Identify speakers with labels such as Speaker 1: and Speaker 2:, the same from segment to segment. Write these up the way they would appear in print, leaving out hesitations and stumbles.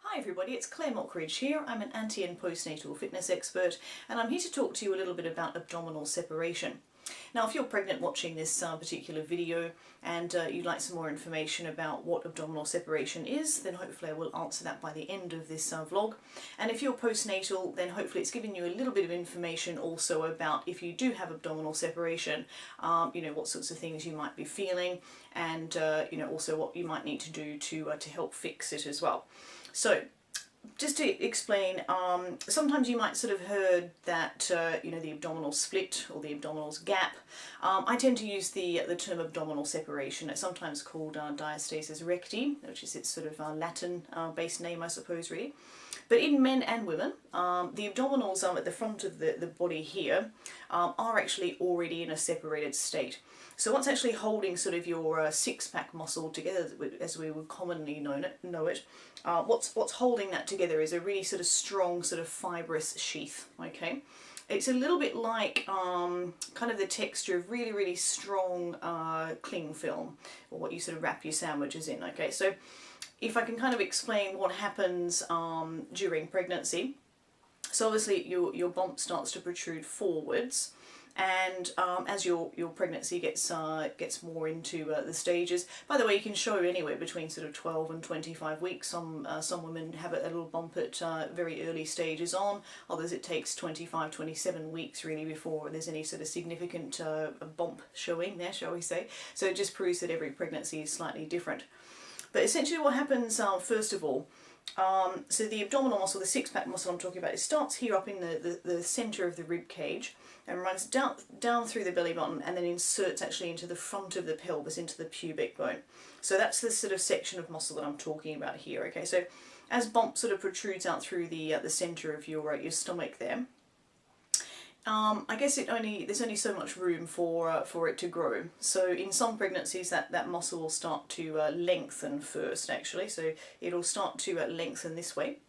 Speaker 1: Hi everybody, it's Mockridge here. I'm an anti and postnatal fitness expert and I'm here to talk to you a little bit about abdominal separation. Now if you're pregnant watching this particular video and you'd like some more information about what abdominal separation is, then hopefully I will answer that by the end of this vlog. And if you're postnatal, then hopefully it's giving you a little bit of information also about if you do have abdominal separation, you know, what sorts of things you might be feeling and you know, also what you might need to do to help fix it as well. So, just to explain, sometimes you might sort of heard that you know, the abdominal split or the abdominals gap. I tend to use the term abdominal separation. It's sometimes called diastasis recti, which is its sort of Latin based name, I suppose, really. But in men and women, the abdominals at the front of the body here are actually already in a separated state. So what's actually holding sort of your six-pack muscle together, as we would commonly know it, what's holding that together is a really sort of strong sort of fibrous sheath, okay? It's a little bit like kind of the texture of really, really strong cling film, or what you sort of wrap your sandwiches in, okay? So if I can kind of explain what happens during pregnancy, so obviously your bump starts to protrude forwards, and as your pregnancy gets more into the stages. By the way, you can show anywhere between sort of 12 and 25 weeks. Some women have a little bump at very early stages on, others it takes 25, 27 weeks really before there's any sort of significant bump showing there, shall we say. So it just proves that every pregnancy is slightly different. But essentially what happens first of all, so the abdominal muscle, the six-pack muscle I'm talking about, it starts here up in the centre of the rib cage and runs down through the belly button and then inserts actually into the front of the pelvis, into the pubic bone. So that's the sort of section of muscle that I'm talking about here. Okay, so as bump sort of protrudes out through the centre of your stomach there, I guess there's only so much room for it to grow. So in some pregnancies that muscle will start to lengthen first actually, so it'll start to lengthen this way.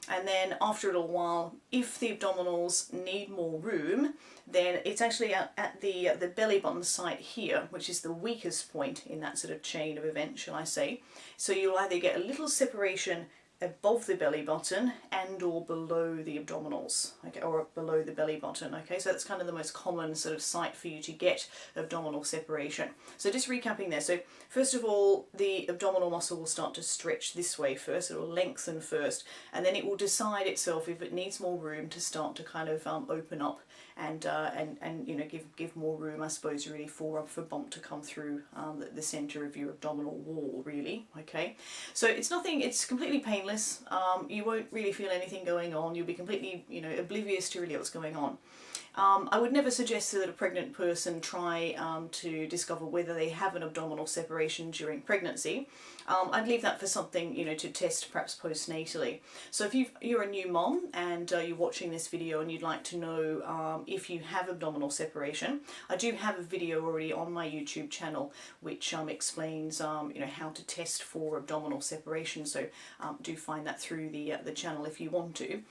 Speaker 1: And then after a little while, if the abdominals need more room, then it's actually at the belly button site here, which is the weakest point in that sort of chain of events, shall I say. So you'll either get a little separation above the belly button and or below the abdominals, okay, or below the belly button, okay, so that's kind of the most common sort of site for you to get abdominal separation. So just recapping there, so first of all the abdominal muscle will start to stretch this way first, it will lengthen first, and then it will decide itself if it needs more room to start to kind of open up and you know, give more room, I suppose, really for bump to come through the centre of your abdominal wall, really, okay. So it's completely painless. You won't really feel anything going on. You'll be completely, you know, oblivious to really what's going on. I would never suggest that a pregnant person try to discover whether they have an abdominal separation during pregnancy. I'd leave that for something, you know, to test perhaps postnatally. So if you're a new mom and you're watching this video and you'd like to know if you have abdominal separation, I do have a video already on my YouTube channel which explains you know, how to test for abdominal separation. So do find that through the channel if you want to.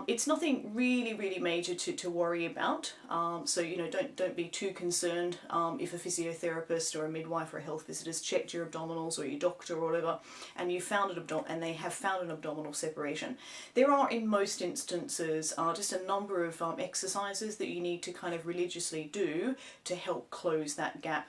Speaker 1: It's nothing really major to worry about, so you know, don't be too concerned if a physiotherapist or a midwife or a health visitor has checked your abdominals, or your doctor or whatever, and they have found an abdominal separation. There are in most instances just a number of exercises that you need to kind of religiously do to help close that gap.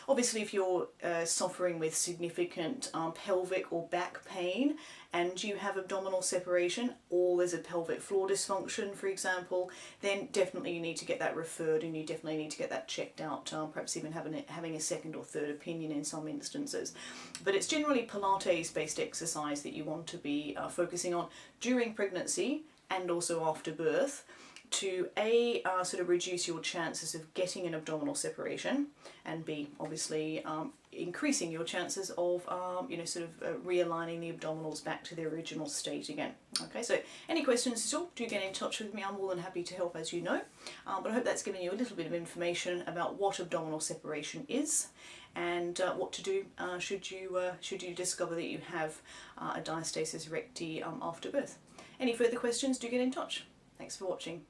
Speaker 1: Obviously if you're suffering with significant pelvic or back pain and you have abdominal separation, or there's a pelvic floor dysfunction for example, then definitely you need to get that referred and you definitely need to get that checked out, perhaps even having a second or third opinion in some instances. But it's generally Pilates based exercise that you want to be focusing on during pregnancy and also after birth, to A, sort of reduce your chances of getting an abdominal separation, and B, obviously increasing your chances of you know, sort of realigning the abdominals back to their original state again. Okay, so any questions at all, do get in touch with me. I'm more than happy to help, as you know. But I hope that's given you a little bit of information about what abdominal separation is and what to do should you discover that you have a diastasis recti after birth. Any further questions, do get in touch. Thanks for watching.